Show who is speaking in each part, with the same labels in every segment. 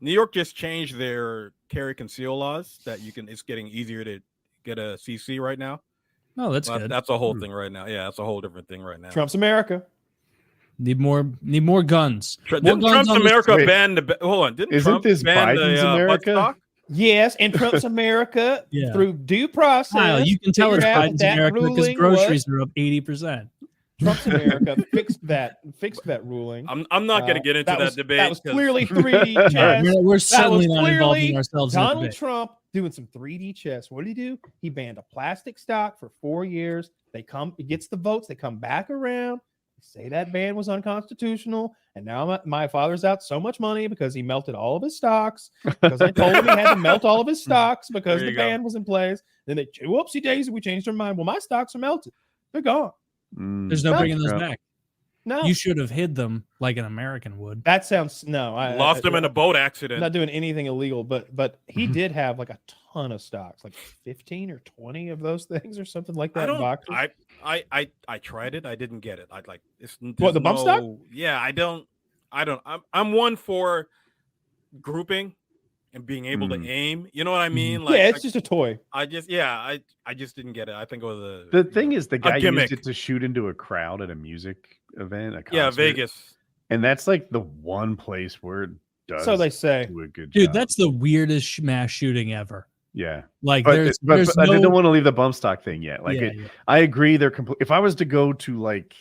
Speaker 1: New York just changed their carry conceal laws that you can. It's getting easier to get a CC right now.
Speaker 2: Oh, that's good.
Speaker 1: That's a whole thing right now. Yeah, that's a whole different thing right now.
Speaker 3: Trump's America.
Speaker 2: Need more guns.
Speaker 1: Didn't Trump's America ban the? Hold on, didn't
Speaker 4: Isn't
Speaker 1: Trump
Speaker 4: this
Speaker 1: ban
Speaker 4: Biden's
Speaker 1: the
Speaker 4: America?
Speaker 1: butt stock?
Speaker 3: Yes, and Trump's America through due process.
Speaker 2: Kyle, you can tell it's
Speaker 3: figured out
Speaker 2: Biden's
Speaker 3: that
Speaker 2: America because
Speaker 3: ruling
Speaker 2: groceries
Speaker 3: was-
Speaker 2: are up 80%.
Speaker 3: Trump's America fixed that ruling.
Speaker 1: I'm not going to get into that debate.
Speaker 3: That was clearly 3D chess.
Speaker 2: We're certainly not
Speaker 3: clearly
Speaker 2: involving ourselves in the
Speaker 3: Donald
Speaker 2: debate.
Speaker 3: Trump doing some 3D chess. What did he do? He banned a plastic stock for 4 years. He gets the votes. They come back around. Say that ban was unconstitutional, and now my father's out so much money because he melted all of his stocks. Because I told him he had to melt all of his stocks because the ban was in place. Then they whoopsie daisy, we changed our mind. Well, my stocks are melted; they're gone.
Speaker 2: There's no bringing those back.
Speaker 3: No,
Speaker 2: you should have hid them like an American would.
Speaker 3: That sounds no. I
Speaker 1: lost them in a boat accident.
Speaker 3: Not doing anything illegal, but he did have like a ton of stocks, like 15 or 20 of those things or something like that.
Speaker 1: I tried it. I didn't get it. I'd like
Speaker 3: what the bump stock?
Speaker 1: Yeah, I don't. I'm one for grouping and being able to aim. You know what I mean?
Speaker 3: Like, yeah, it's just a toy.
Speaker 1: I just didn't get it. I think it was
Speaker 4: the thing is the guy used it to shoot into a crowd at a music event. A concert,
Speaker 1: Vegas,
Speaker 4: and that's like the one place where it does.
Speaker 3: So they say,
Speaker 4: do a good
Speaker 2: dude.
Speaker 4: job.
Speaker 2: That's the weirdest mass shooting ever.
Speaker 4: Yeah,
Speaker 2: like
Speaker 4: but
Speaker 2: there's
Speaker 4: I don't want to leave the bump stock thing yet. Like,
Speaker 2: yeah.
Speaker 4: I agree. They're complete. If I was to go to like.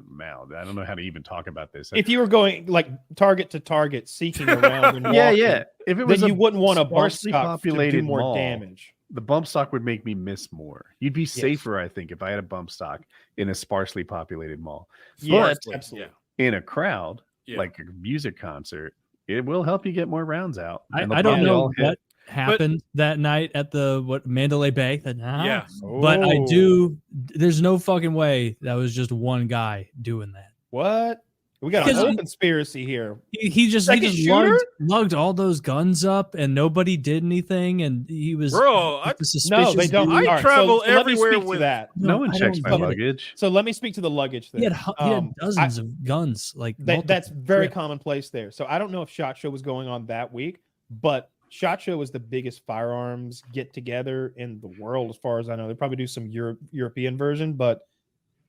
Speaker 4: Mal, I don't know how to even talk about this.
Speaker 3: If you were going like target to target, seeking around, and walking,
Speaker 4: yeah. If it was,
Speaker 3: then you wouldn't want a bump
Speaker 4: sparsely
Speaker 3: stock
Speaker 4: populated
Speaker 3: to do more
Speaker 4: mall,
Speaker 3: damage.
Speaker 4: The bump stock would make me miss more. You'd be safer, I think, if I had a bump stock in a sparsely populated mall.
Speaker 3: Yes,
Speaker 4: but
Speaker 3: absolutely.
Speaker 4: In a crowd, like a music concert, it will help you get more rounds out.
Speaker 2: I don't know what happened that night at the Mandalay Bay. But I do. There's no fucking way that was just one guy doing that.
Speaker 3: What? We got a whole conspiracy here.
Speaker 2: He just lugged all those guns up, and nobody did anything. And he was
Speaker 3: no, they don't.
Speaker 1: I travel everywhere with
Speaker 3: that.
Speaker 4: No one checks my luggage.
Speaker 3: So let me speak to the luggage thing.
Speaker 2: He had dozens of guns. Like
Speaker 3: that's very commonplace there. So I don't know if SHOT Show was going on that week, but SHOT Show is the biggest firearms get together in the world, as far as I know. They probably do some European version, but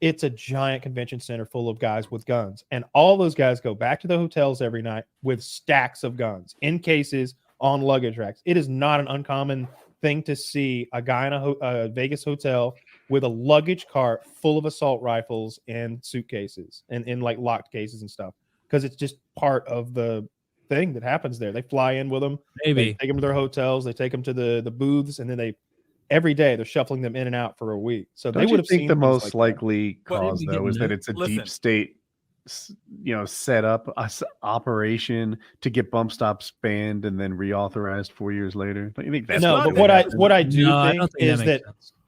Speaker 3: it's a giant convention center full of guys with guns. And all those guys go back to the hotels every night with stacks of guns in cases on luggage racks. It is not an uncommon thing to see a guy in a Vegas hotel with a luggage cart full of assault rifles and suitcases and in like locked cases and stuff, because it's just part of the thing that happens there. They fly in with them.
Speaker 2: Maybe
Speaker 3: they take them to their hotels. They take them to the booths, and then every day they're shuffling them in and out for a week. So
Speaker 4: don't
Speaker 3: they would have
Speaker 4: think
Speaker 3: seen
Speaker 4: the most
Speaker 3: like
Speaker 4: likely cause though is that it's a deep state, set up operation to get bump stops banned and then reauthorized 4 years later. Don't you think that's
Speaker 3: no? But what I do think is that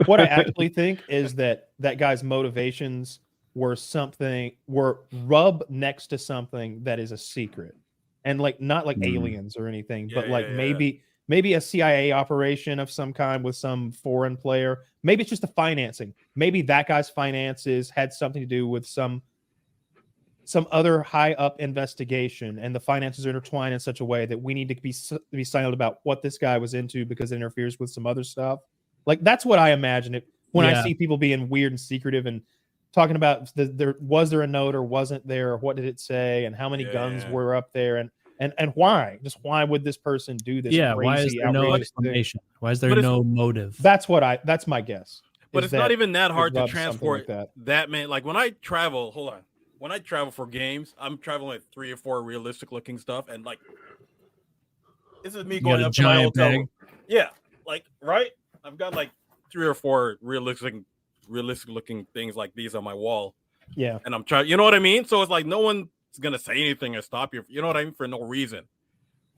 Speaker 3: what I actually think is that guy's motivations were rub next to something that is a secret, and like not like aliens or anything, but maybe a CIA operation of some kind with some foreign player. Maybe it's just the financing. Maybe that guy's finances had something to do with some other high up investigation, and the finances are intertwined in such a way that we need to be silent about what this guy was into because it interferes with some other stuff. Like that's what I imagine it when I see people being weird and secretive and talking about was there a note or wasn't there, or what did it say, and how many guns were up there, and why? Just why would this person do this?
Speaker 2: Yeah,
Speaker 3: crazy,
Speaker 2: why is there no explanation? Why is there no motive?
Speaker 3: That's my guess.
Speaker 1: But it's not even that hard to transport that man. Like when I travel, when I travel for games, I'm traveling with 3 or 4 realistic looking stuff, and like this is me going up to my hotel room. Yeah, like right. I've got like 3 or 4 realistic looking things like these on my wall.
Speaker 3: Yeah,
Speaker 1: and I'm trying. You know what I mean? So it's like no one's gonna say anything or stop you. You know what I mean? For no reason.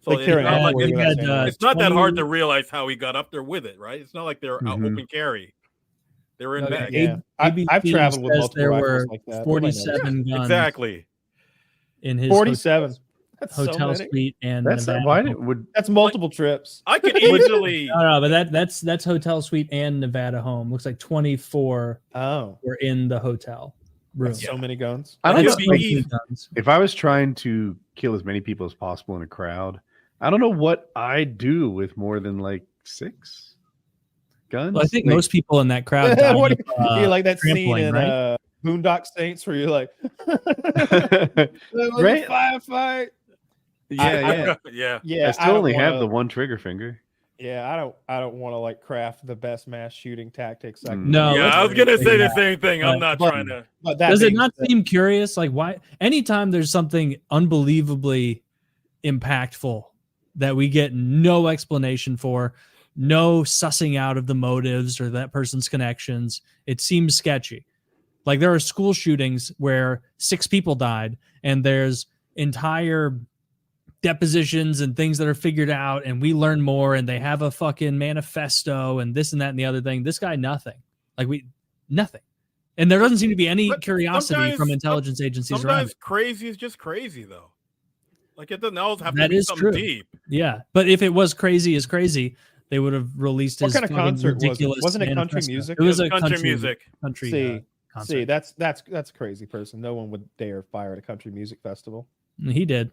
Speaker 1: So it's not that hard to realize how he got up there with it, right? It's not like they're out open carry. They were in bags.
Speaker 3: Yeah. I've traveled with multiple
Speaker 2: there were
Speaker 3: like that.
Speaker 2: 47 guns.
Speaker 1: Exactly.
Speaker 2: In his
Speaker 3: 47
Speaker 2: hotel suite, and
Speaker 3: that's multiple trips.
Speaker 1: I could easily
Speaker 2: no, but that's hotel suite and Nevada home. Looks like 24
Speaker 3: were
Speaker 2: in the hotel.
Speaker 3: So many guns.
Speaker 4: I don't know.
Speaker 2: Guns.
Speaker 4: If I was trying to kill as many people as possible in a crowd, I don't know what I'd do with more than like 6 guns.
Speaker 2: Well, I think most people in that crowd died
Speaker 3: What
Speaker 2: of,
Speaker 3: you like that scene
Speaker 2: trampling,
Speaker 3: in
Speaker 2: right?
Speaker 3: Boondock Saints where you're like,
Speaker 4: Right?
Speaker 3: firefight.
Speaker 1: Yeah.
Speaker 4: I still only have the one trigger finger.
Speaker 3: Yeah, I don't want to like craft the best mass shooting tactics.
Speaker 2: No,
Speaker 1: yeah, I was gonna say the same thing. I'm not trying to.
Speaker 3: But
Speaker 2: does it not seem curious? Like, why? Anytime there's something unbelievably impactful that we get no explanation for, no sussing out of the motives or that person's connections, it seems sketchy. Like there are school shootings where 6 people died, and there's entire depositions and things that are figured out, and we learn more, and they have a fucking manifesto and this and that and the other thing. This guy, nothing. Nothing. And there doesn't seem to be any curiosity from intelligence agencies around it.
Speaker 1: Crazy is just crazy, though. Like it doesn't always have
Speaker 2: that
Speaker 1: to be
Speaker 2: is
Speaker 1: something
Speaker 2: true.
Speaker 1: deep.
Speaker 2: Yeah, but if it was crazy is crazy, they would have released
Speaker 3: what
Speaker 2: his
Speaker 3: kind of concert
Speaker 2: ridiculous
Speaker 3: wasn't it country
Speaker 2: manifesto.
Speaker 3: music?
Speaker 2: It was a
Speaker 1: country music.
Speaker 2: Country concert.
Speaker 3: See, that's a crazy person. No one would dare fire at a country music festival.
Speaker 2: He did.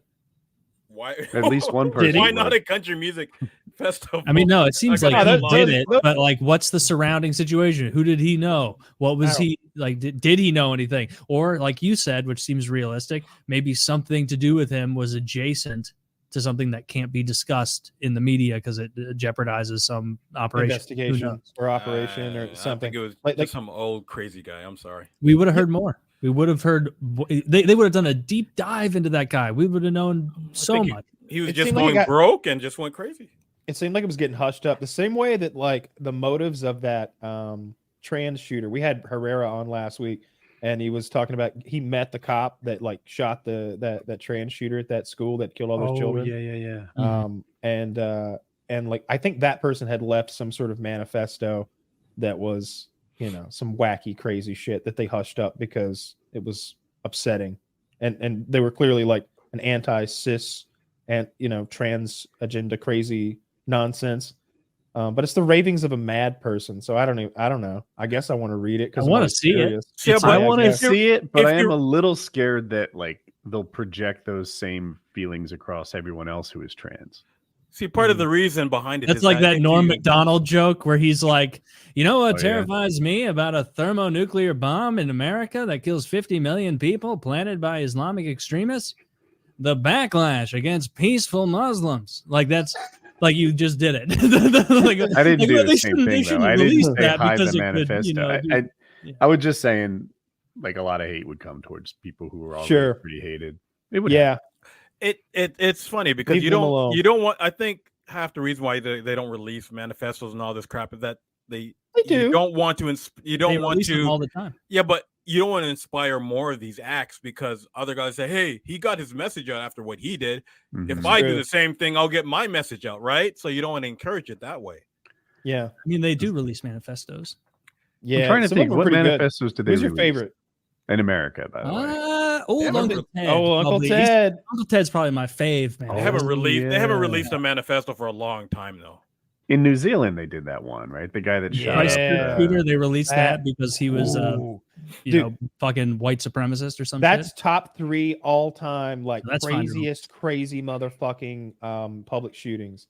Speaker 1: Why?
Speaker 4: At least one person.
Speaker 1: Why not a country music festival?
Speaker 2: I mean, no, it seems like
Speaker 1: he
Speaker 2: he did it, but like, what's the surrounding situation? Who did he know? What was he like? Did he know anything? Or like you said, which seems realistic, maybe something to do with him was adjacent to something that can't be discussed in the media because it jeopardizes some operation,
Speaker 3: investigation or operation or something.
Speaker 1: I think it was
Speaker 3: like
Speaker 1: some old crazy guy. I'm sorry.
Speaker 2: We would have heard more. We would have heard. They would have done a deep dive into that guy. We would have known so much.
Speaker 1: He was just going broke and just went crazy.
Speaker 3: It seemed like it was getting hushed up the same way that like the motives of that trans shooter. We had Herrera on last week, and he was talking about he met the cop that like shot that trans shooter at that school that killed all those children.
Speaker 4: Yeah.
Speaker 3: And like I think that person had left some sort of manifesto that was, you know, some wacky crazy shit that they hushed up because it was upsetting, and they were clearly like an anti-cis and, you know, trans agenda crazy nonsense. But it's the ravings of a mad person. So I don't know. I guess I want to read it because
Speaker 2: I want to see it.
Speaker 1: Yeah,
Speaker 4: I want to see it, but I am a little scared that like they'll project those same feelings across everyone else who is trans.
Speaker 1: See, part of the reason behind it
Speaker 2: That's
Speaker 1: is
Speaker 2: like that Norm Macdonald joke where he's like, you know what terrifies me about a thermonuclear bomb in America that kills 50 million people planted by Islamic extremists? The backlash against peaceful Muslims. Like that's like you just did it.
Speaker 4: Like, I didn't do the same thing though. I didn't say hide the manifesto.
Speaker 2: Could, you know,
Speaker 4: I was just saying like a lot of hate would come towards people who were already pretty hated. It would
Speaker 1: It's funny because you don't want. I think half the reason why they don't release manifestos and all this crap is that you don't want to
Speaker 2: all the time.
Speaker 1: Yeah, but you don't want to inspire more of these acts because other guys say, hey, he got his message out after what he did. If I do the same thing, I'll get my message out, right? So you don't want to encourage it that way.
Speaker 3: Yeah.
Speaker 2: I mean, they do release manifestos.
Speaker 3: Yeah.
Speaker 4: I'm trying to think, what manifestos did they release?
Speaker 3: Who's your favorite?
Speaker 4: In America, by the way.
Speaker 2: Uncle Ted.
Speaker 3: Uncle Ted.
Speaker 2: Uncle Ted's probably my fave, man.
Speaker 1: They haven't released a manifesto for a long time, though.
Speaker 4: In New Zealand, they did that one, right? The guy that shot
Speaker 2: Shooter, they released that because he was fucking white supremacist or something.
Speaker 3: That's top 3 all time, like craziest crazy motherfucking public shootings.